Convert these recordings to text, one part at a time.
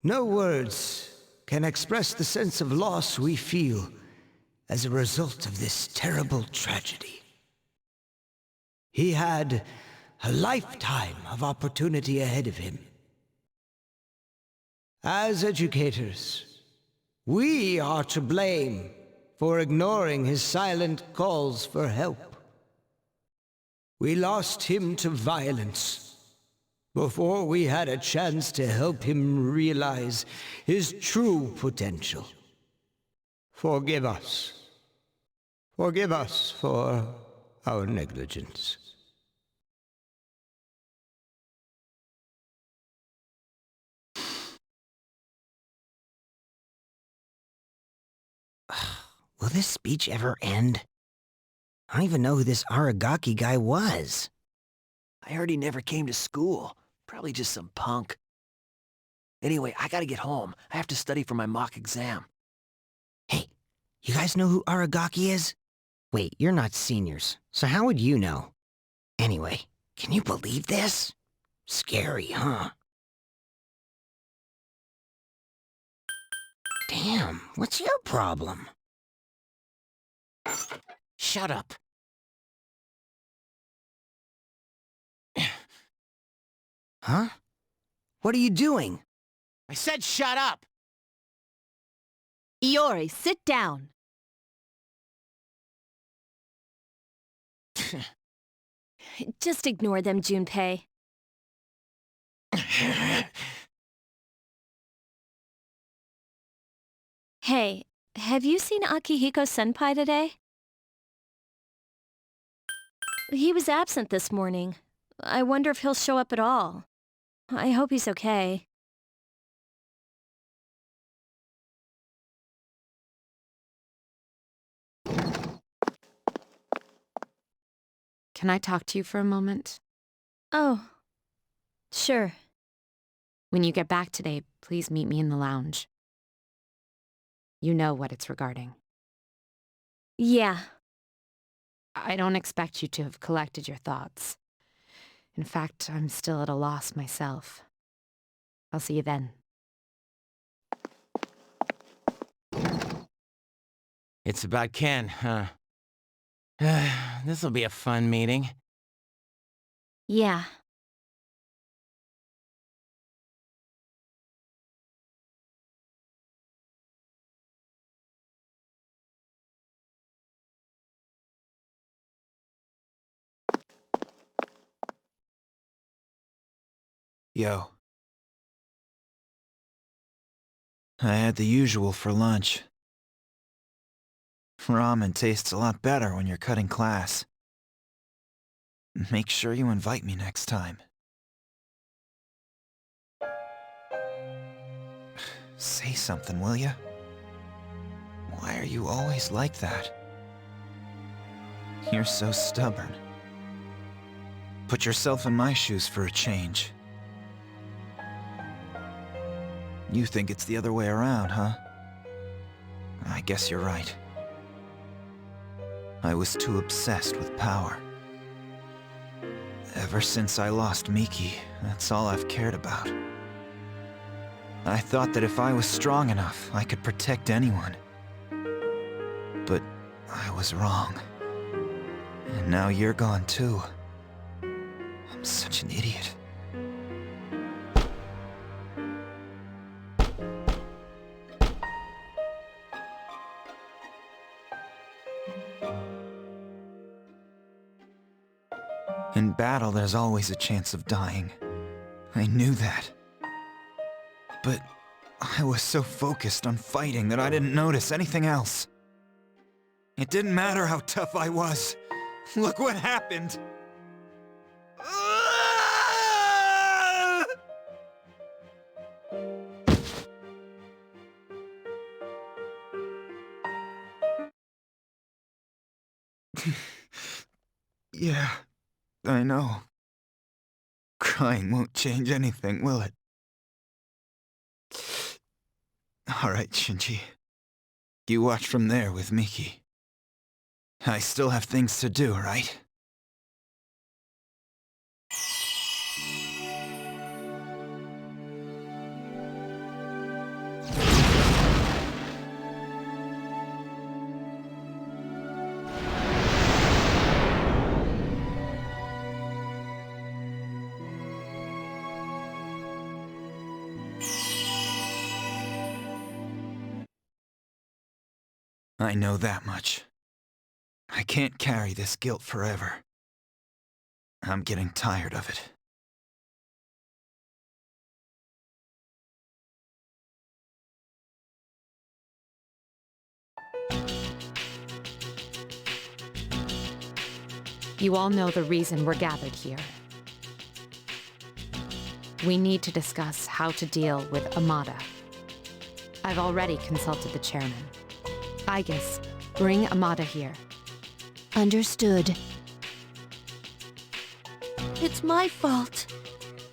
No words can express the sense of loss we feel as a result of this terrible tragedy. He had a lifetime of opportunity ahead of him. As educators, we are to blame for ignoring his silent calls for help. We lost him to violence before we had a chance to help him realize his true potential. Forgive us. Forgive us for our negligence. Will this speech ever end? I don't even know who this Aragaki guy was. I heard he never came to school. Probably just some punk. Anyway, I gotta get home. I have to study for my mock exam. Hey, you guys know who Aragaki is? Wait, you're not seniors, so how would you know? Anyway, can you believe this? Scary, huh? Damn, what's your problem? Shut up. Huh? What are you doing? I said shut up! Iori, sit down. Just ignore them, Junpei. Hey, have you seen Akihiko-senpai today? He was absent this morning. I wonder if he'll show up at all. I hope he's okay. Can I talk to you for a moment? Oh, sure. When you get back today, please meet me in the lounge. You know what it's regarding. Yeah. I don't expect you to have collected your thoughts. In fact, I'm still at a loss myself. I'll see you then. It's about Ken, huh? This'll be a fun meeting. Yeah. Yo. I had the usual for lunch. Ramen tastes a lot better when you're cutting class. Make sure you invite me next time. Say something, will ya? Why are you always like that? You're so stubborn. Put yourself in my shoes for a change. You think it's the other way around, huh? I guess you're right. I was too obsessed with power. Ever since I lost Miki, that's all I've cared about. I thought that if I was strong enough, I could protect anyone. But I was wrong. And now you're gone too. I'm such an idiot. In battle, there's always a chance of dying. I knew that. But I was so focused on fighting that I didn't notice anything else. It didn't matter how tough I was. Look what happened! Yeah, I know. Crying won't change anything, will it? Alright, Shinji. You watch from there with Miki. I still have things to do, right? I know that much. I can't carry this guilt forever. I'm getting tired of it. You all know the reason we're gathered here. We need to discuss how to deal with Amada. I've already consulted the chairman. Gigas, bring Amada here. Understood. It's my fault.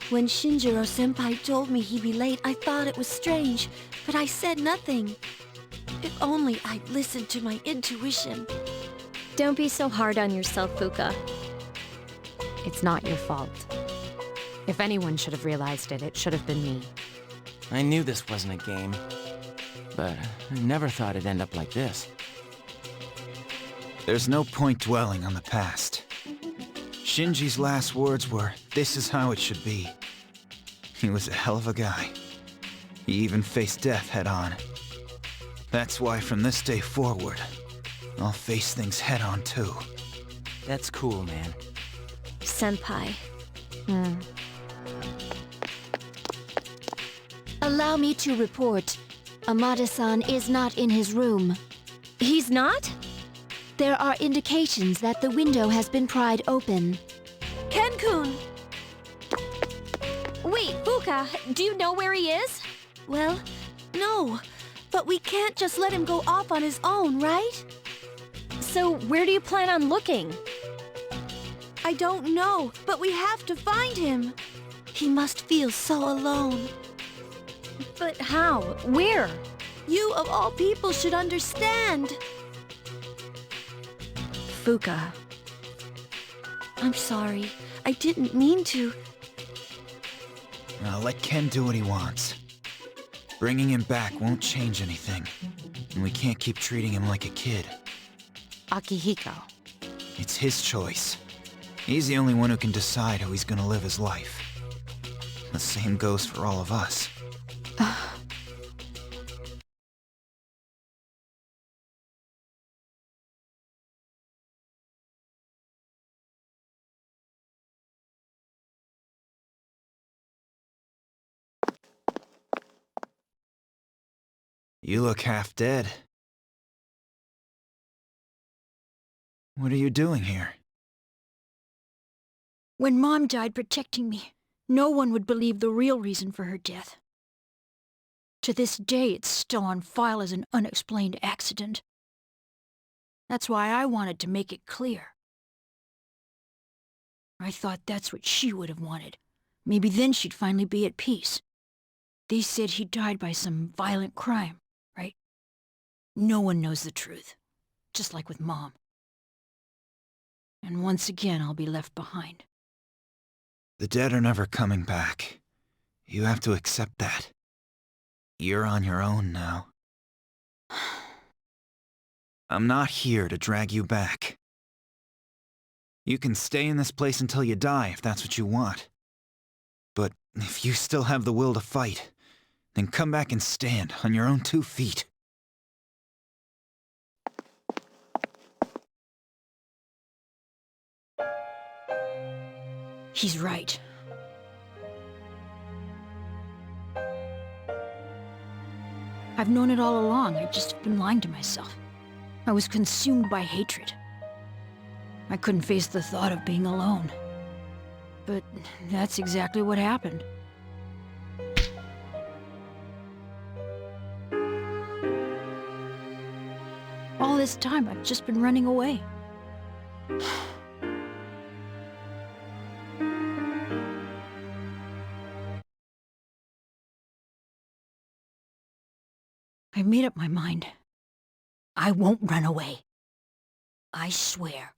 When Shinjiro-senpai told me he'd be late, I thought it was strange, but I said nothing. If only I'd listened to my intuition. Don't be so hard on yourself, Fuka. It's not your fault. If anyone should have realized it, it should have been me. I knew this wasn't a game, but I never thought it'd end up like this. There's no point dwelling on the past. Shinji's last words were, "This is how it should be." He was a hell of a guy. He even faced death head-on. That's why from this day forward, I'll face things head-on too. That's cool, man. Senpai. Allow me to report. Amada-san is not in his room. He's not? There are indications that the window has been pried open. Ken-kun! Wait, Fuka, do you know where he is? Well, no. But we can't just let him go off on his own, right? So where do you plan on looking? I don't know, but we have to find him. He must feel so alone. But how? Where? You, of all people, should understand. Fuka. I'm sorry. I didn't mean to. Now let Ken do what he wants. Bringing him back won't change anything. And we can't keep treating him like a kid. Akihiko. It's his choice. He's the only one who can decide how he's gonna live his life. The same goes for all of us. You look half dead. What are you doing here? When Mom died protecting me, no one would believe the real reason for her death. To this day, it's still on file as an unexplained accident. That's why I wanted to make it clear. I thought that's what she would have wanted. Maybe then she'd finally be at peace. They said he died by some violent crime, right? No one knows the truth, just like with Mom. And once again, I'll be left behind. The dead are never coming back. You have to accept that. You're on your own now. I'm not here to drag you back. You can stay in this place until you die if that's what you want. But if you still have the will to fight, then come back and stand on your own 2 feet. He's right. I've known it all along. I've just been lying to myself. I was consumed by hatred. I couldn't face the thought of being alone. But that's exactly what happened. All this time, I've just been running away. I've made up my mind. I won't run away. I swear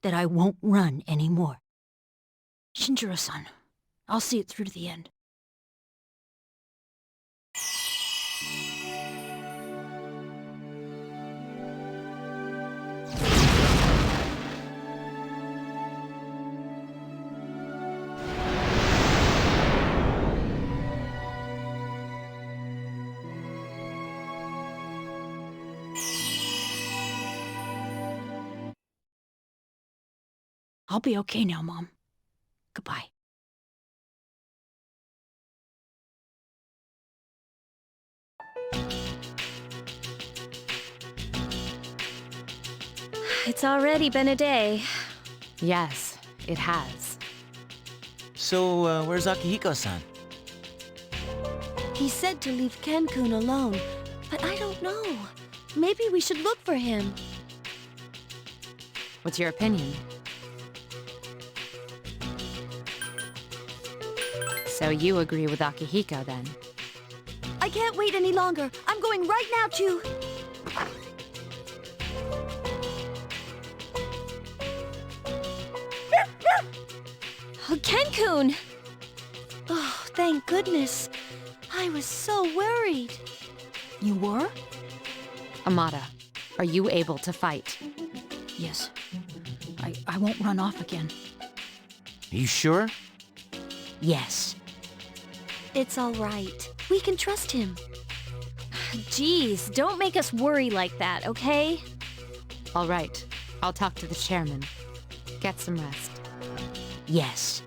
that I won't run anymore. Shinjiro-san, I'll see it through to the end. I'll be okay now, Mom. Goodbye. It's already been a day. Yes, it has. So, where's Akihiko-san? He said to leave Ken-kun alone, but I don't know. Maybe we should look for him. What's your opinion? So you agree with Akihiko, then? I can't wait any longer. I'm going right now to... Oh, Ken-kun! Oh, thank goodness. I was so worried. You were? Amada, are you able to fight? Yes. I won't run off again. Are you sure? Yes. It's all right. We can trust him. Jeez, don't make us worry like that, okay? All right, I'll talk to the chairman. Get some rest. Yes.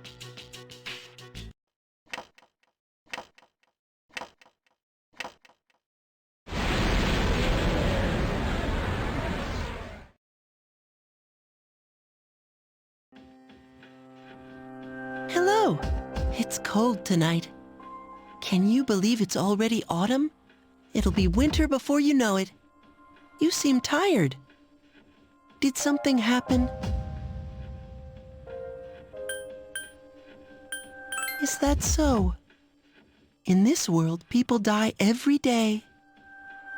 Hello. It's cold tonight. Can you believe it's already autumn? It'll be winter before you know it. You seem tired. Did something happen? Is that so? In this world, people die every day.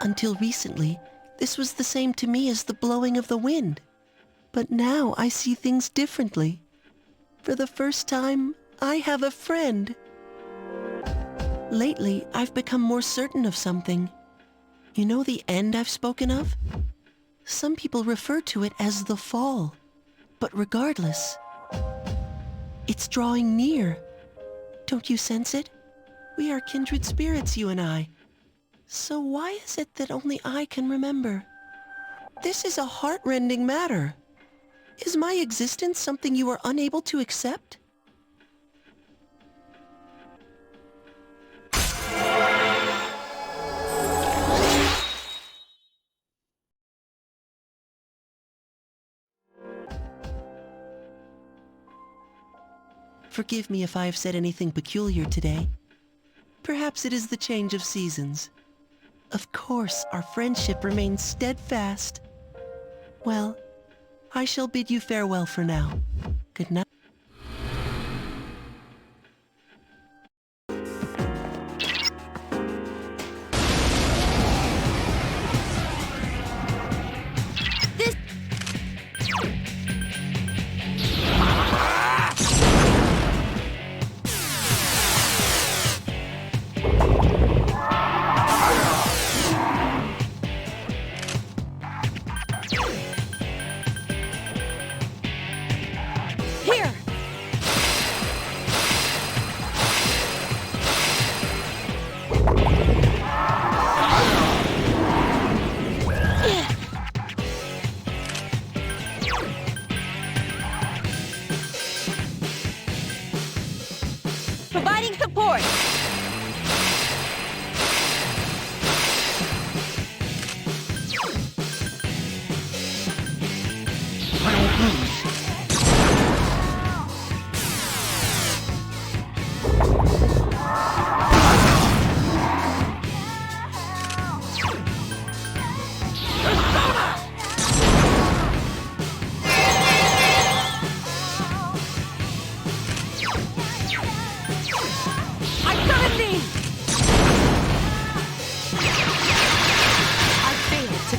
Until recently, this was the same to me as the blowing of the wind. But now I see things differently. For the first time, I have a friend. Lately, I've become more certain of something. You know the end I've spoken of? Some people refer to it as the fall. But regardless, it's drawing near. Don't you sense it? We are kindred spirits, you and I. So why is it that only I can remember? This is a heart-rending matter. Is my existence something you are unable to accept? Forgive me if I have said anything peculiar today. Perhaps it is the change of seasons. Of course, our friendship remains steadfast. Well, I shall bid you farewell for now. Good night. Providing support!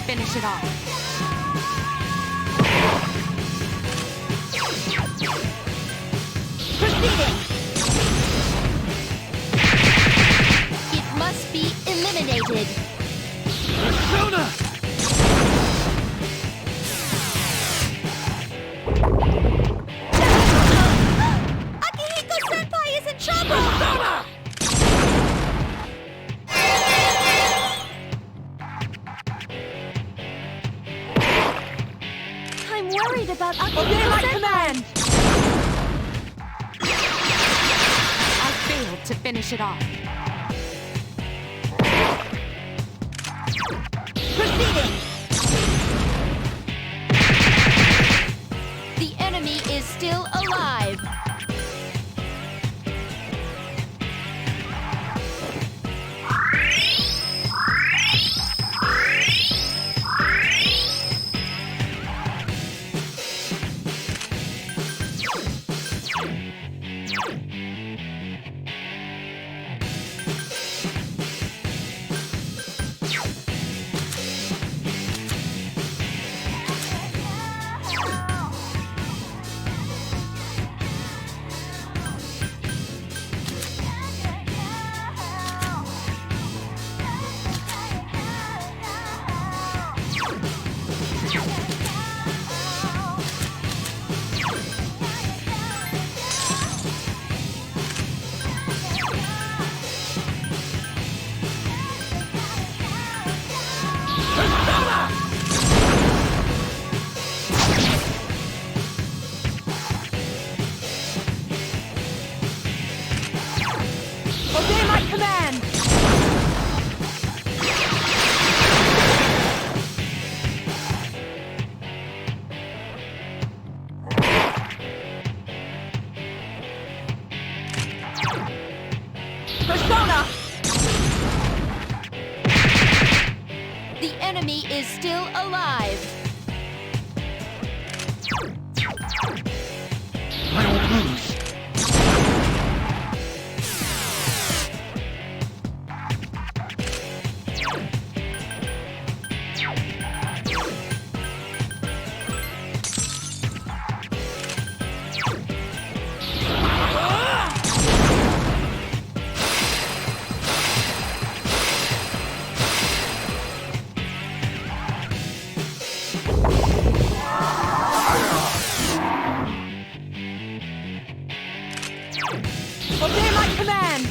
Finish it off. Proceeding! It must be eliminated. Persona! Akihiko-senpai is in trouble! Persona! I'm worried about Obey my Akihiko-senpai. command! finish it off. Proceeding! The enemy is still alive. Obey my command! Persona! The enemy is still alive. I won't lose. Obey my command!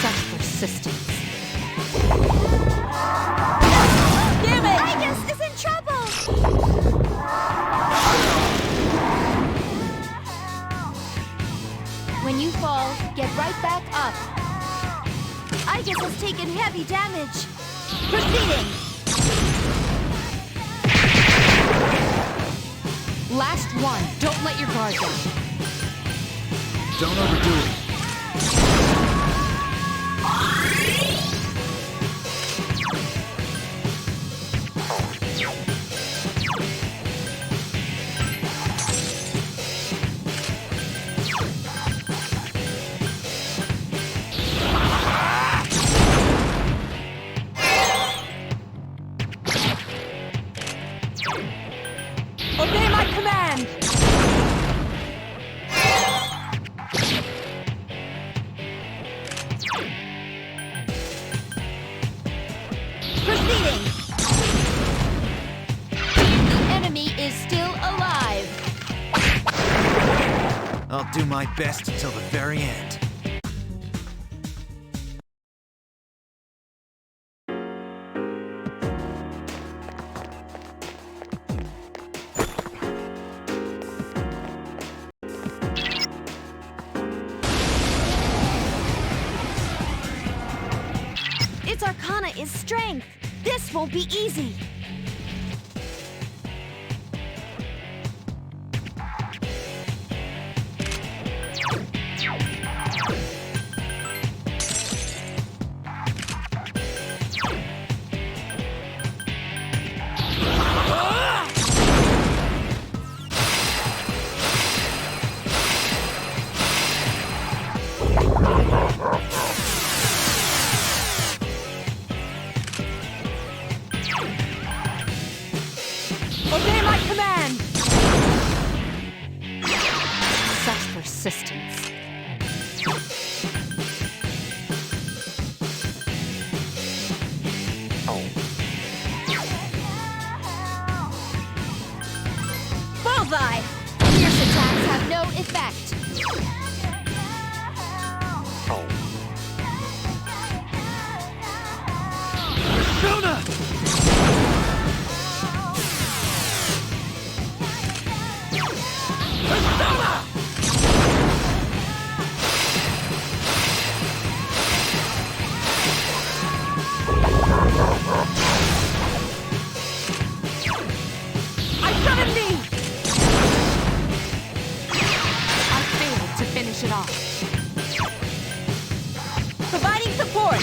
Such persistence. Damn it! Gigas is in trouble! When you fall, get right back up. Gigas has taken heavy damage. Proceeding! Last one. Don't let your guard down. Don't overdo it. Obey my command! Proceeding! The enemy is still alive. I'll do my best until the very end. Its arcana is strength. This won't be easy. Obey my command! Such persistence. Bullseye! Fierce attacks have no effect. Persona! finish it off. Providing support!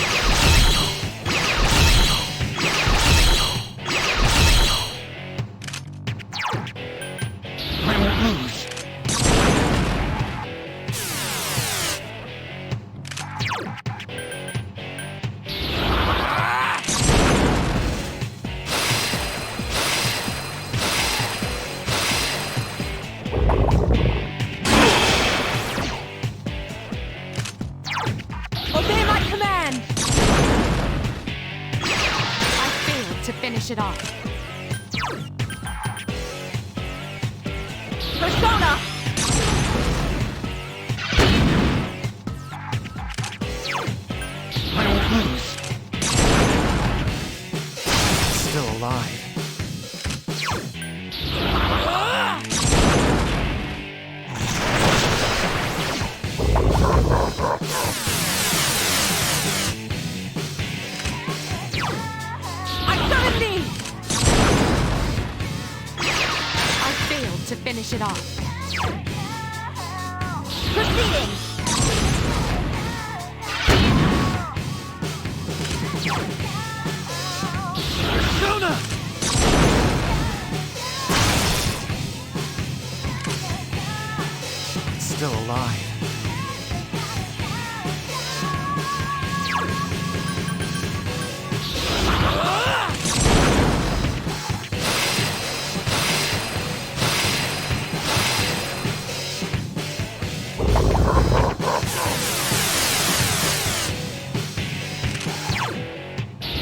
I won't lose. Obey my command! I failed to finish it off. Persona! I won't lose. Still alive. I summon thee! I failed to finish it off. Proceeding! Persona! Still alive.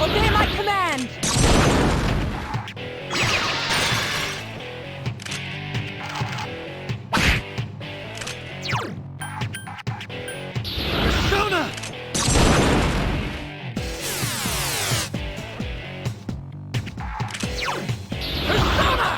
Obey my command! Persona! Persona!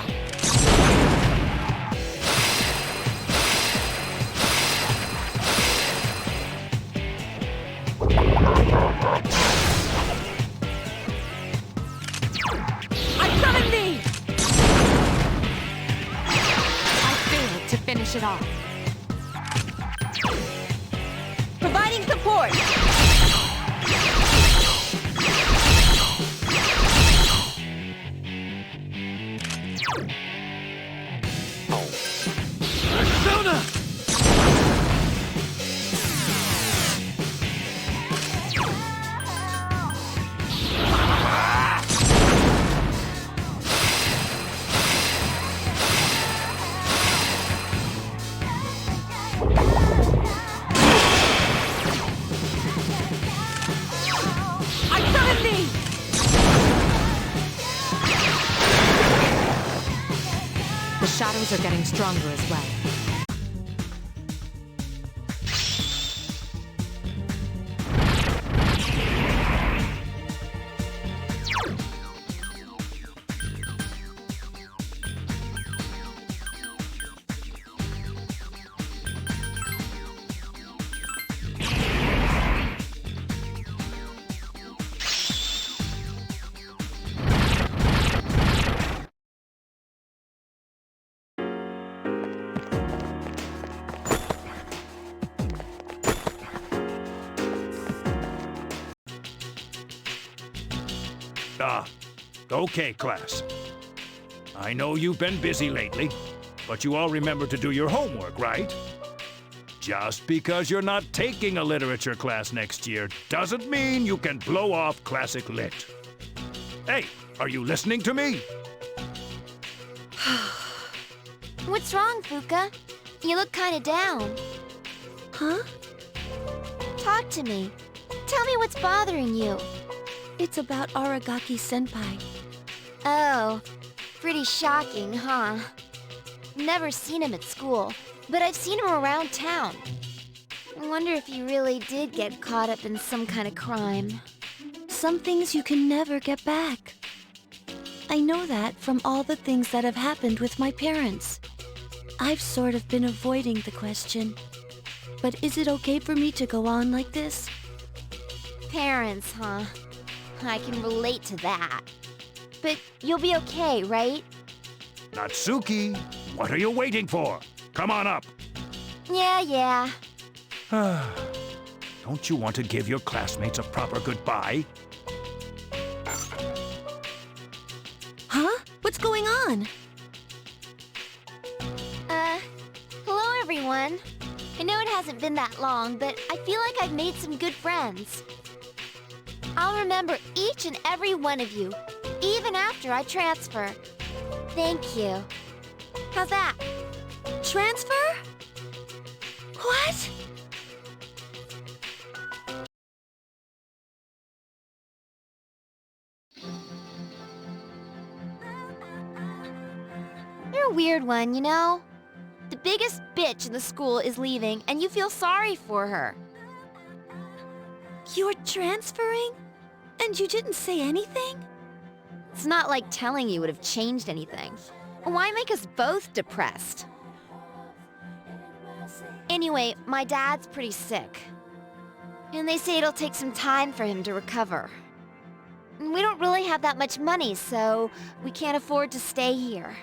I summon thee! I failed to finish it off. Providing support! Persona! I summon thee! The shadows are getting stronger as well. Okay, class. I know you've been busy lately, but you all remember to do your homework, right? Just because you're not taking a literature class next year doesn't mean you can blow off classic lit. Hey, are you listening to me? What's wrong, Fuka? You look kinda down. Huh? Talk to me. Tell me what's bothering you. It's about Aragaki-senpai. Oh, pretty shocking, huh? Never seen him at school, but I've seen him around town. I wonder if he really did get caught up in some kind of crime. Some things you can never get back. I know that from all the things that have happened with my parents. I've sort of been avoiding the question. But is it okay for me to go on like this? Parents, huh? I can relate to that. But you'll be okay, right? Natsuki, what are you waiting for? Come on up. Yeah. Don't you want to give your classmates a proper goodbye? Huh? What's going on? Hello everyone. I know it hasn't been that long, but I feel like I've made some good friends. I'll remember each and every one of you, even after I transfer. Thank you. How's that? Transfer? What? You're a weird one, you know? The biggest bitch in the school is leaving, and you feel sorry for her. You're transferring? And you didn't say anything? It's not like telling you would have changed anything. Why make us both depressed? Anyway, my dad's pretty sick. And they say it'll take some time for him to recover. And we don't really have that much money, so we can't afford to stay here.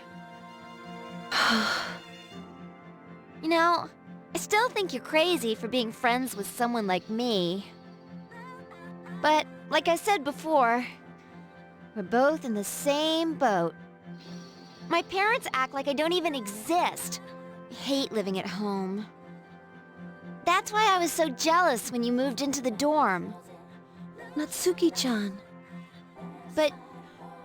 You know, I still think you're crazy for being friends with someone like me. But, like I said before, we're both in the same boat. My parents act like I don't even exist. I hate living at home. That's why I was so jealous when you moved into the dorm. Natsuki-chan. But,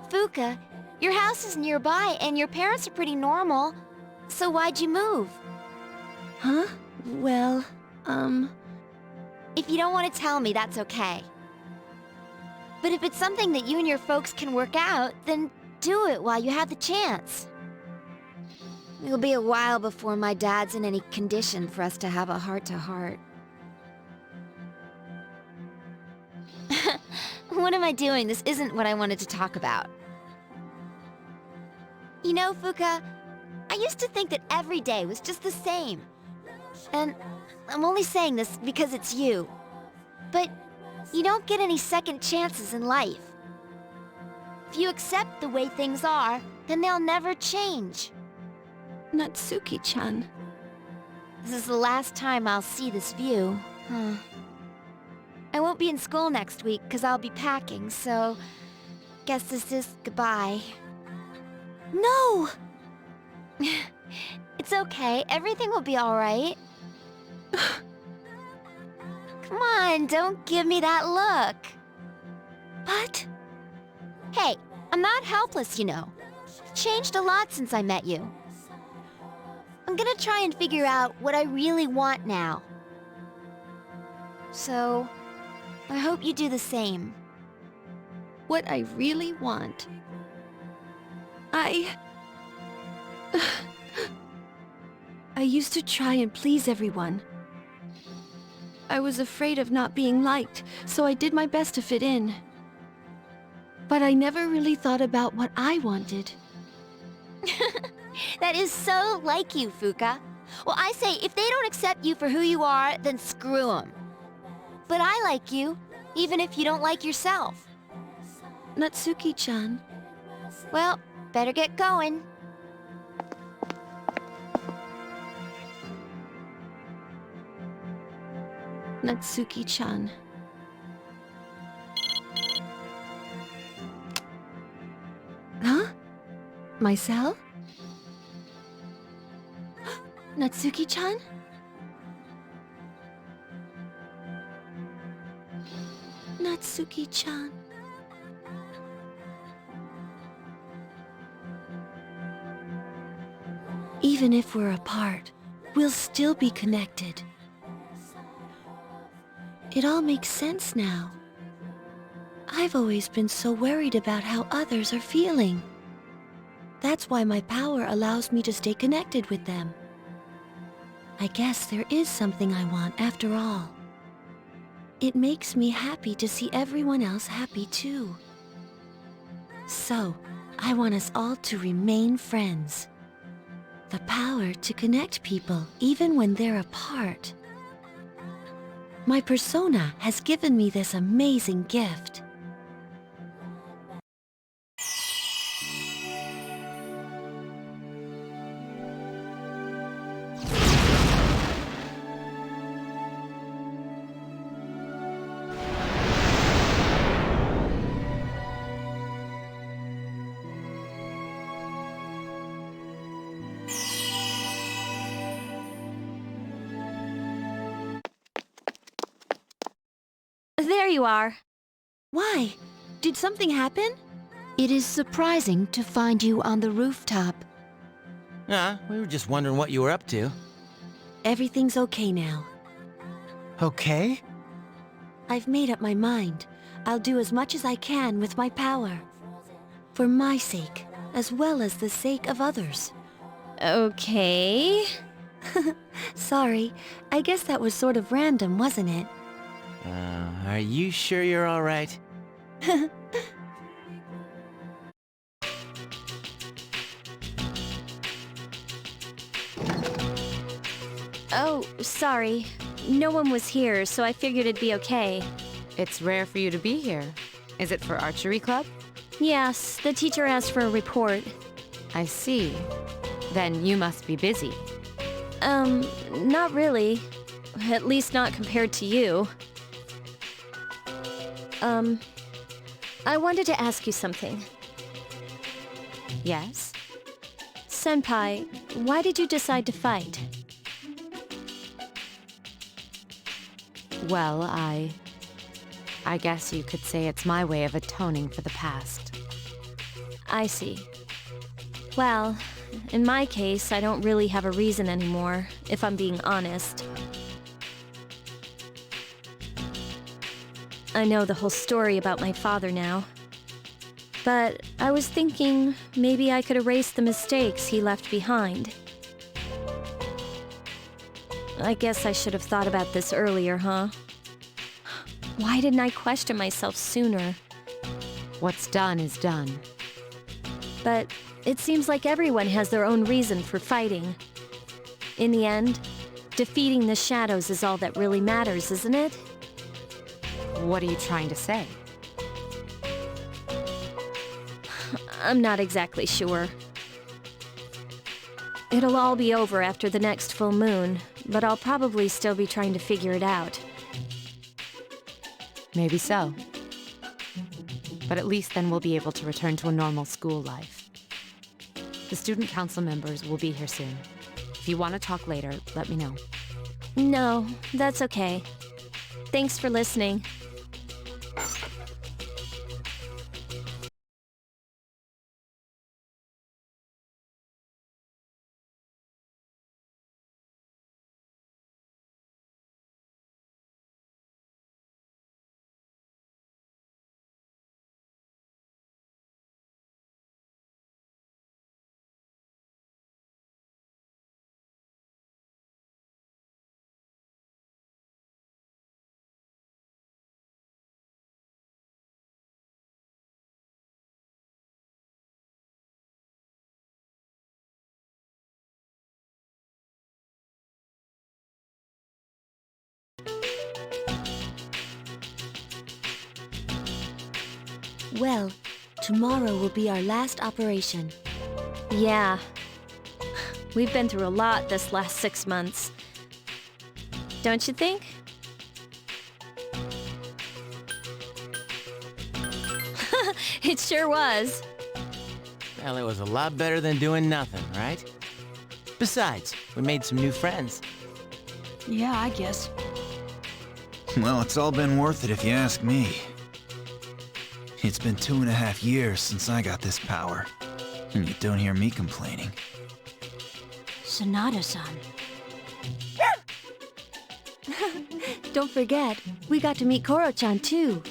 Fuka, your house is nearby and your parents are pretty normal. So why'd you move? Huh? Well, If you don't want to tell me, that's okay. But if it's something that you and your folks can work out, then do it while you have the chance. It'll be a while before my dad's in any condition for us to have a heart-to-heart. What am I doing? This isn't what I wanted to talk about. You know, Fuka, I used to think that every day was just the same. And I'm only saying this because it's you. But you don't get any second chances in life. If you accept the way things are, then they'll never change. Natsuki-chan. This is the last time I'll see this view. I won't be in school next week because I'll be packing, so guess this is goodbye. No! It's okay. Everything will be all right. Come on, don't give me that look. What? Hey, I'm not helpless, you know. I've changed a lot since I met you. I'm gonna try and figure out what I really want now. So, I hope you do the same. What I really want. I used to try and please everyone. I was afraid of not being liked, so I did my best to fit in. But I never really thought about what I wanted. That is so like you, Fuka. Well, I say, if they don't accept you for who you are, then screw them. But I like you, even if you don't like yourself. Natsuki-chan. Well, better get going. Natsuki-chan. Huh? My cell? Natsuki-chan? Natsuki-chan. Even if we're apart, we'll still be connected. It all makes sense now. I've always been so worried about how others are feeling. That's why my power allows me to stay connected with them. I guess there is something I want after all. It makes me happy to see everyone else happy too. So, I want us all to remain friends. The power to connect people even when they're apart. My persona has given me this amazing gift. you are. Why? Did something happen? It is surprising to find you on the rooftop. We were just wondering what you were up to. Everything's okay now. Okay? I've made up my mind. I'll do as much as I can with my power. For my sake, as well as the sake of others. Okay. Sorry, I guess that was sort of random, wasn't it? Are you sure you're all right? Oh, sorry. No one was here, so I figured it'd be okay. It's rare for you to be here. Is it for archery club? Yes, the teacher asked for a report. I see. Then you must be busy. Not really. At least not compared to you. I wanted to ask you something. Yes? Senpai, why did you decide to fight? Well, I guess you could say it's my way of atoning for the past. I see. Well, in my case, I don't really have a reason anymore, if I'm being honest. I know the whole story about my father now. But I was thinking maybe I could erase the mistakes he left behind. I guess I should have thought about this earlier, huh? Why didn't I question myself sooner? What's done is done. But it seems like everyone has their own reason for fighting. In the end, defeating the shadows is all that really matters, isn't it? What are you trying to say? I'm not exactly sure. It'll all be over after the next full moon, but I'll probably still be trying to figure it out. Maybe so. But at least then we'll be able to return to a normal school life. The student council members will be here soon. If you want to talk later, let me know. No, that's okay. Thanks for listening. Well, tomorrow will be our last operation. Yeah. We've been through a lot this last 6 months. Don't you think? It sure was. Well, it was a lot better than doing nothing, right? Besides, we made some new friends. Yeah, I guess. Well, it's all been worth it if you ask me. It's been 2.5 years since I got this power, and you don't hear me complaining. Sanada-san. Don't forget, we got to meet Koro-chan too.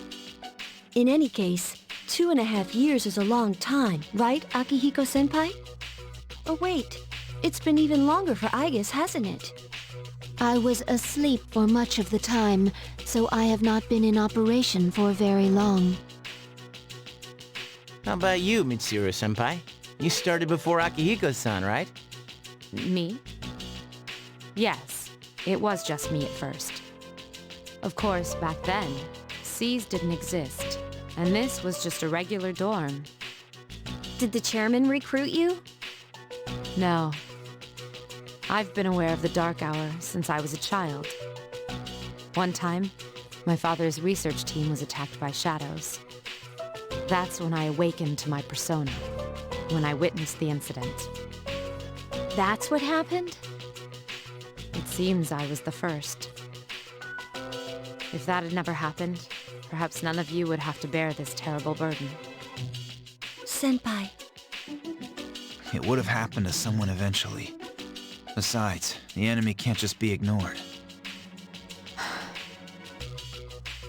In any case, 2.5 years is a long time, right, Akihiko-senpai? Oh wait, it's been even longer for Aigis, hasn't it? I was asleep for much of the time, so I have not been in operation for very long. How about you, Mitsuru-senpai? You started before Akihiko-san, right? Me? Yes, it was just me at first. Of course, back then, C's didn't exist, and this was just a regular dorm. Did the chairman recruit you? No. I've been aware of the Dark Hour since I was a child. One time, my father's research team was attacked by shadows. That's when I awakened to my persona, when I witnessed the incident. That's what happened? It seems I was the first. If that had never happened, perhaps none of you would have to bear this terrible burden. Senpai. It would have happened to someone eventually. Besides, the enemy can't just be ignored.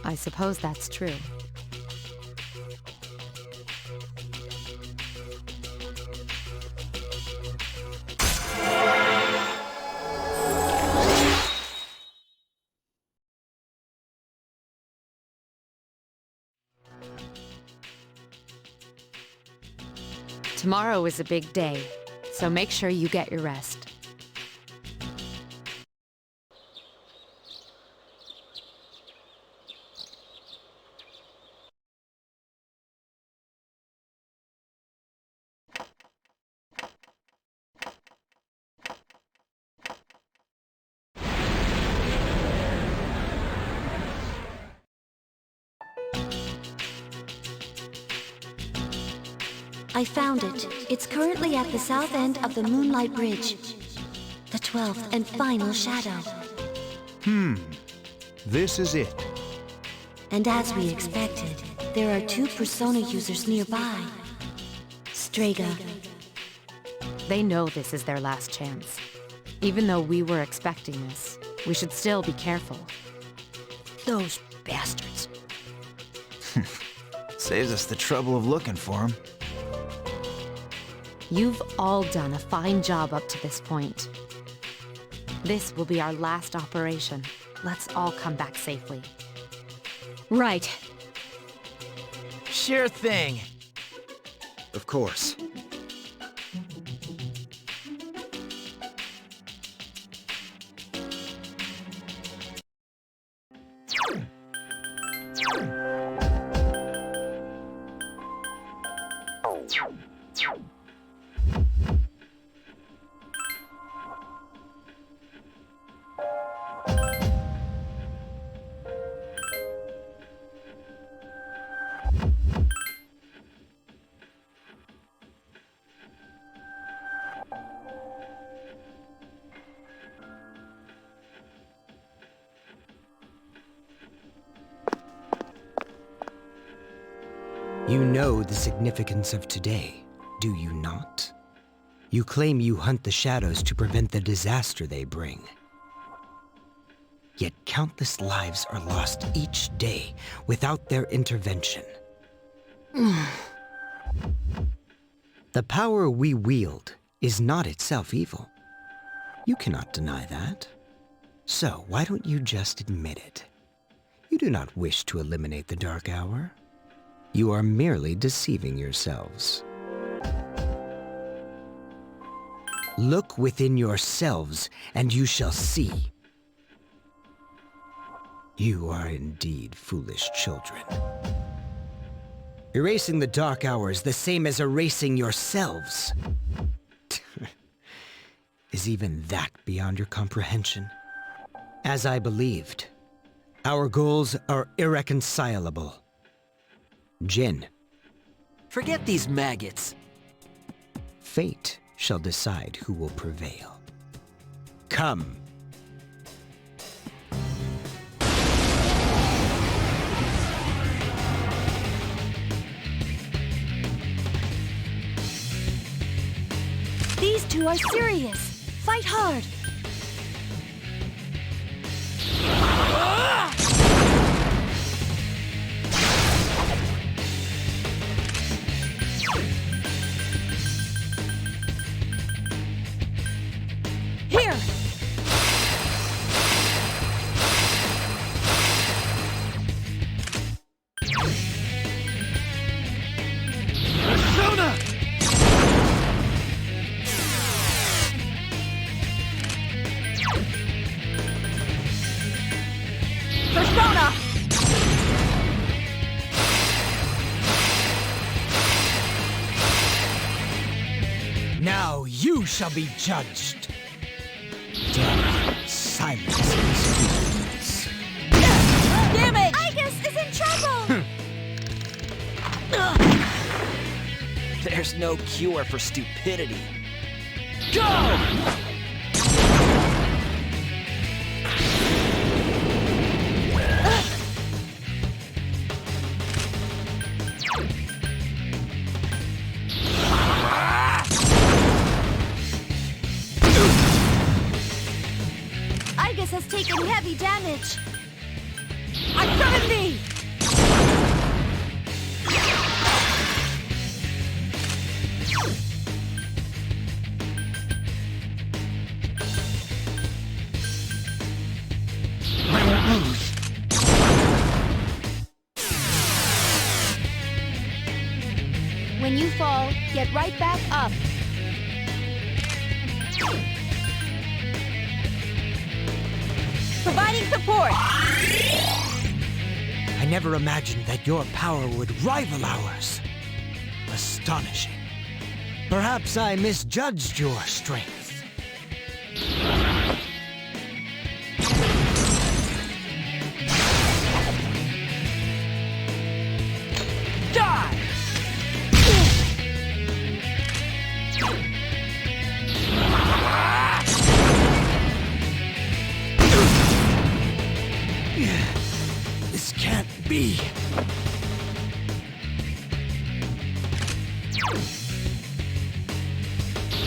I suppose that's true. Tomorrow is a big day, so make sure you get your rest. I found it. It's currently at the south end of the Moonlight Bridge. The 12th and final shadow. This is it. And as we expected, there are 2 persona users nearby. Strega. They know this is their last chance. Even though we were expecting this, we should still be careful. Those bastards. Saves us the trouble of looking for him. You've all done a fine job up to this point. This will be our last operation. Let's all come back safely. Right. Sure thing. Of course. You know the significance of today, do you not? You claim you hunt the shadows to prevent the disaster they bring. Yet countless lives are lost each day without their intervention. The power we wield is not itself evil. You cannot deny that. So why don't you just admit it? You do not wish to eliminate the Dark Hour. You are merely deceiving yourselves. Look within yourselves, and you shall see. You are indeed foolish children. Erasing the Dark Hour is the same as erasing yourselves. Is even that beyond your comprehension? As I believed, our goals are irreconcilable. Jin. Forget these maggots. Fate shall decide who will prevail. Come. These 2 are serious. Fight hard. Here! Persona! Persona! Now you shall be judged. Death silences demons. Damn it! Gigas is in trouble! There's no cure for stupidity. Go! I summon thee! I won't lose. When you fall, get right back up. Providing support! I never imagined that your power would rival ours. Astonishing. Perhaps I misjudged your strength. Die! This can't be.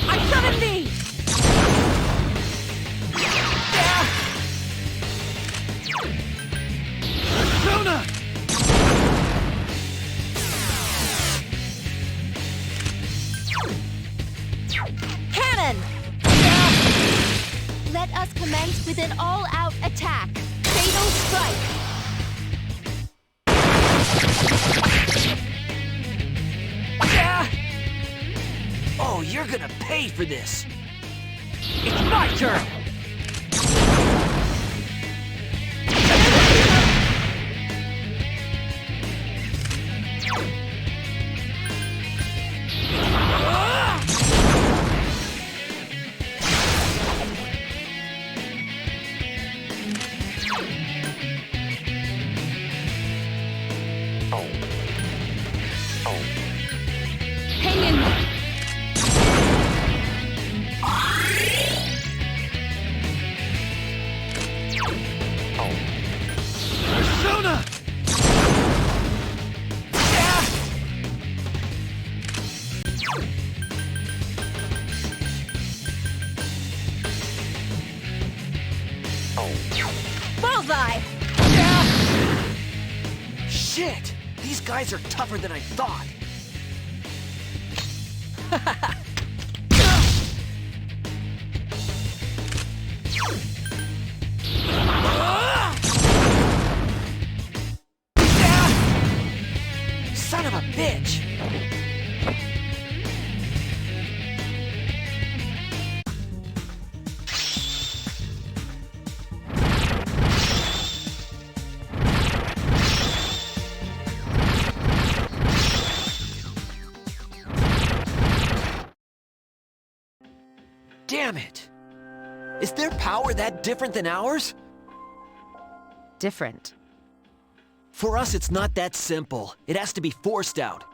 I summon thee! Persona! Cannon! Let us commence with an all-out attack. Fatal strike. Oh, you're gonna pay for this! It's my turn! Hang in there! Persona! Bullseye! Shit! These guys are tougher than I thought. Son of a bitch! Damn it! Is their power that different than ours? Different. For us, it's not that simple. It has to be forced out.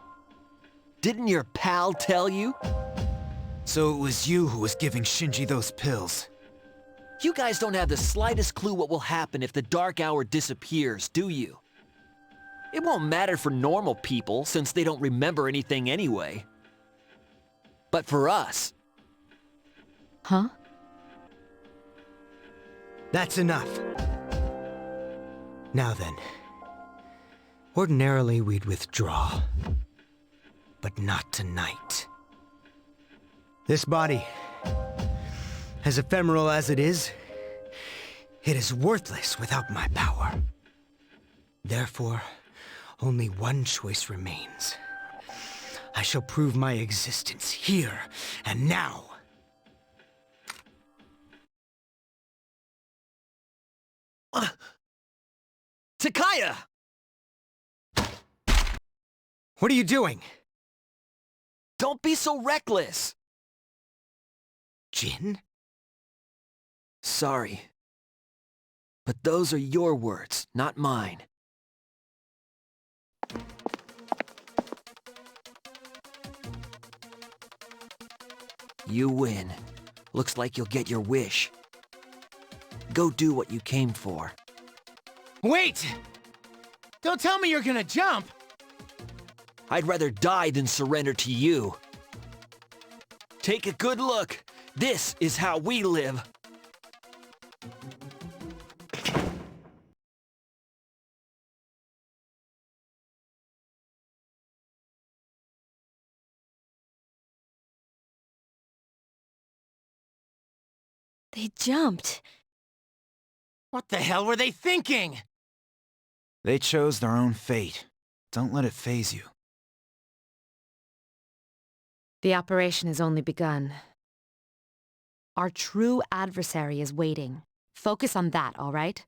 Didn't your pal tell you? So it was you who was giving Shinji those pills. You guys don't have the slightest clue what will happen if the Dark Hour disappears, do you? It won't matter for normal people, since they don't remember anything anyway. But for us... Huh? That's enough. Now then. Ordinarily, we'd withdraw. But not tonight. This body, as ephemeral as it is worthless without my power. Therefore, only one choice remains. I shall prove my existence here and now. Tziah! What are you doing? Don't be so reckless! Jin? Sorry. But those are your words, not mine. You win. Looks like you'll get your wish. Go do what you came for. Wait! Don't tell me you're gonna jump! I'd rather die than surrender to you. Take a good look. This is how we live. They jumped. What the hell were they thinking? They chose their own fate. Don't let it faze you. The operation has only begun. Our true adversary is waiting. Focus on that, all right?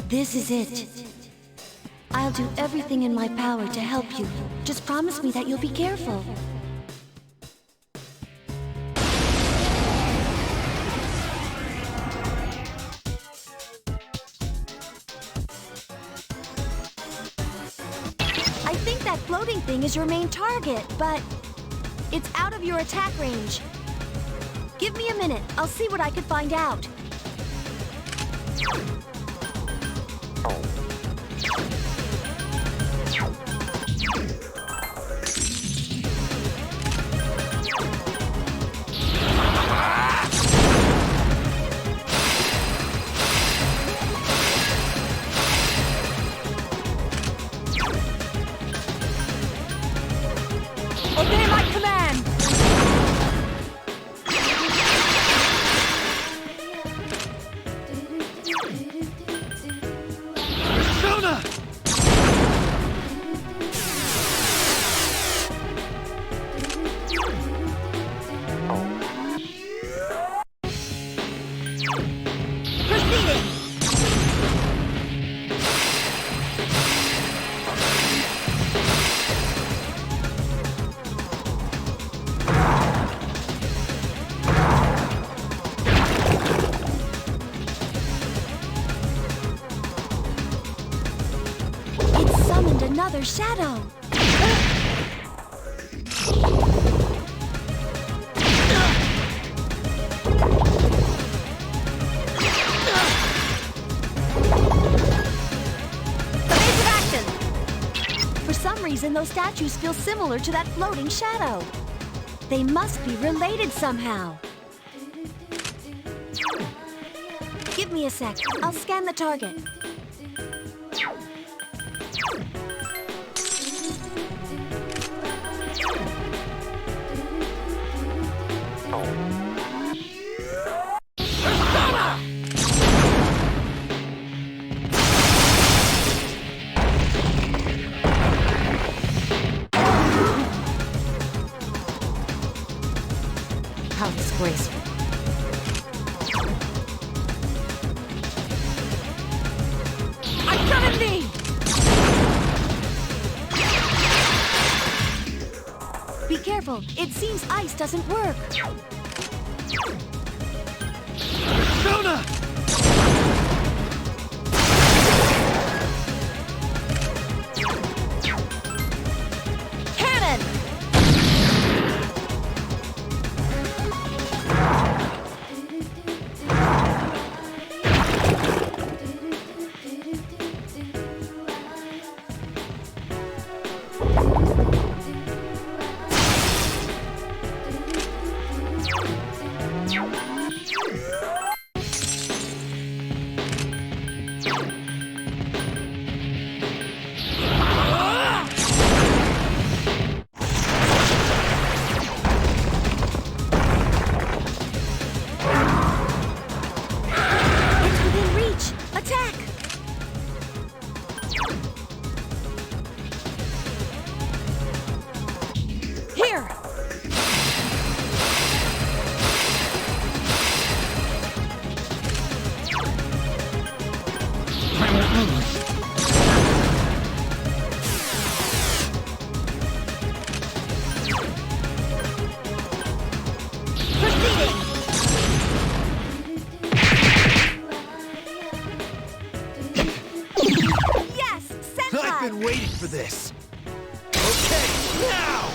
This is it. I'll do everything in my power to help you. Just promise me that you'll be careful. I think that floating thing is your main target, but it's out of your attack range. Give me a minute. I'll see what I can find out. Obey my command! Persona! Proceeding! It summoned another shadow. Evasive action! For some reason, those statues feel similar to that floating shadow. They must be related somehow. Give me a sec. I'll scan the target. How disgraceful. I summon thee! Be careful. It seems ice doesn't work. Persona! Cannon! It's within reach. Attack! Here! Proceeding! Yes! Senpai! I've been waiting for this. Okay, now!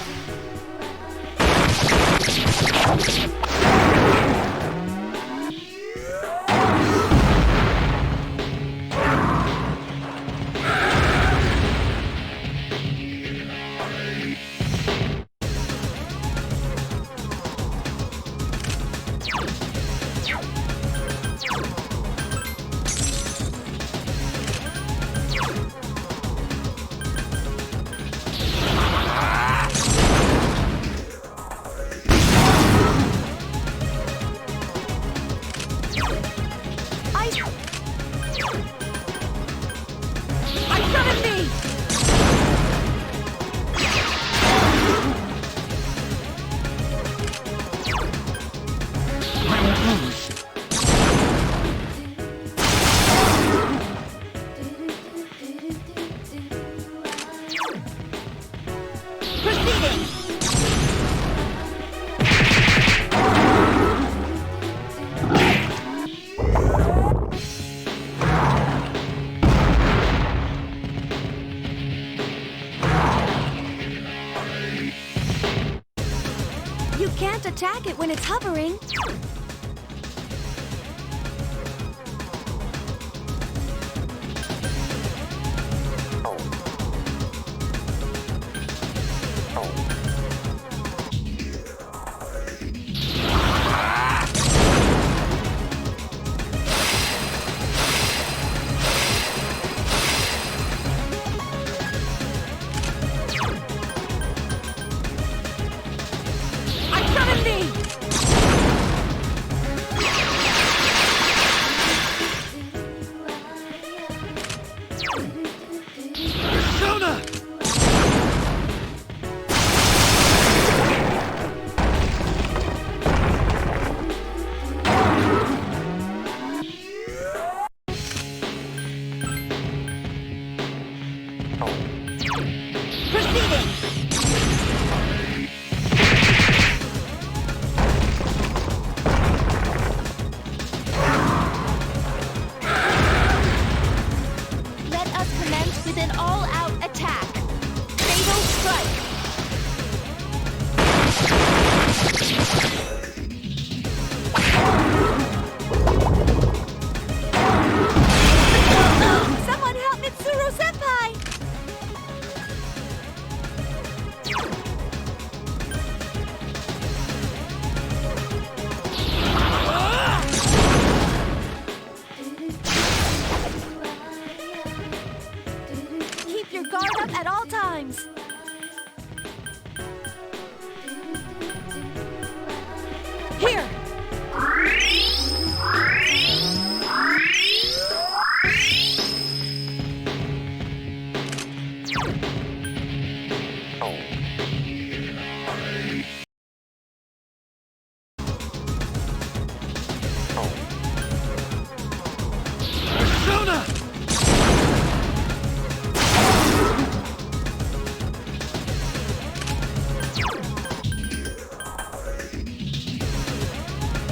attack it when it's hovering.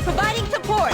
Providing support!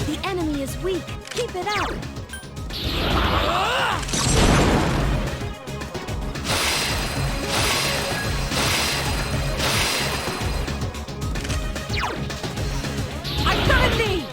The enemy is weak. Keep it up! I'm coming thee!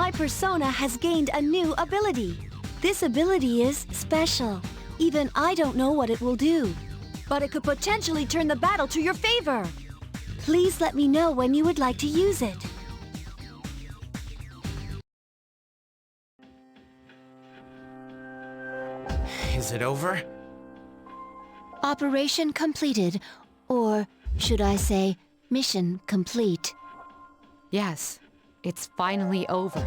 My persona has gained a new ability. This ability is special. Even I don't know what it will do. But it could potentially turn the battle to your favor. Please let me know when you would like to use it. Is it over? Operation completed, or should I say, mission complete. Yes, it's finally over.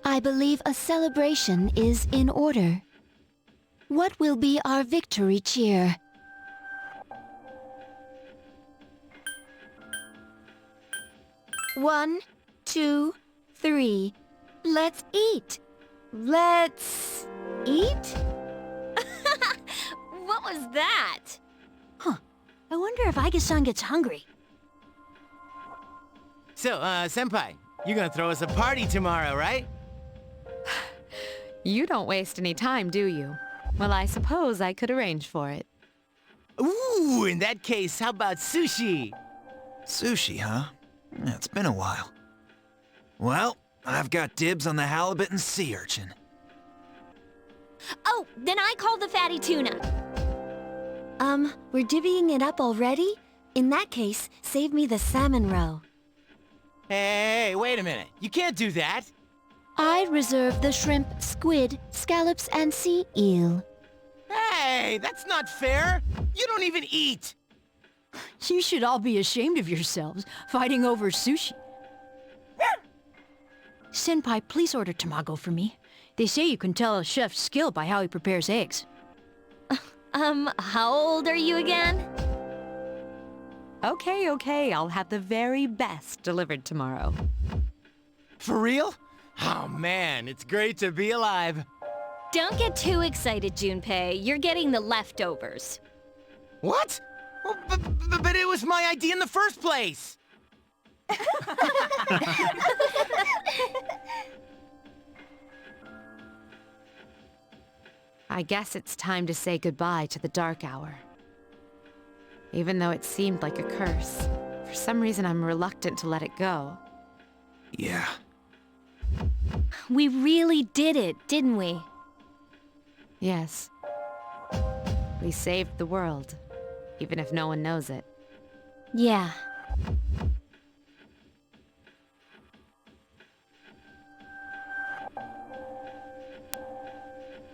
I believe a celebration is in order. What will be our victory cheer? One, two, three. Let's eat. Let's eat? What was that? Huh. I wonder if Aige-san gets hungry. So, Senpai, you're gonna throw us a party tomorrow, right? You don't waste any time, do you? Well, I suppose I could arrange for it. Ooh, in that case, how about sushi? Sushi, huh? Yeah, it's been a while. Well, I've got dibs on the halibut and sea urchin. Oh, then I call the fatty tuna. We're divvying it up already? In that case, save me the salmon roe. Hey, wait a minute. You can't do that. I reserve the shrimp, squid, scallops, and sea eel. Hey, that's not fair. You don't even eat. You should all be ashamed of yourselves, fighting over sushi. Senpai, please order tamago for me. They say you can tell a chef's skill by how he prepares eggs. How old are you again? Okay, I'll have the very best delivered tomorrow. For real? Oh man, it's great to be alive. Don't get too excited, Junpei. You're getting the leftovers. What? Well, but it was my idea in the first place. I guess it's time to say goodbye to the dark hour. Even though it seemed like a curse, for some reason I'm reluctant to let it go. Yeah. We really did it, didn't we? Yes. We saved the world, even if no one knows it. Yeah.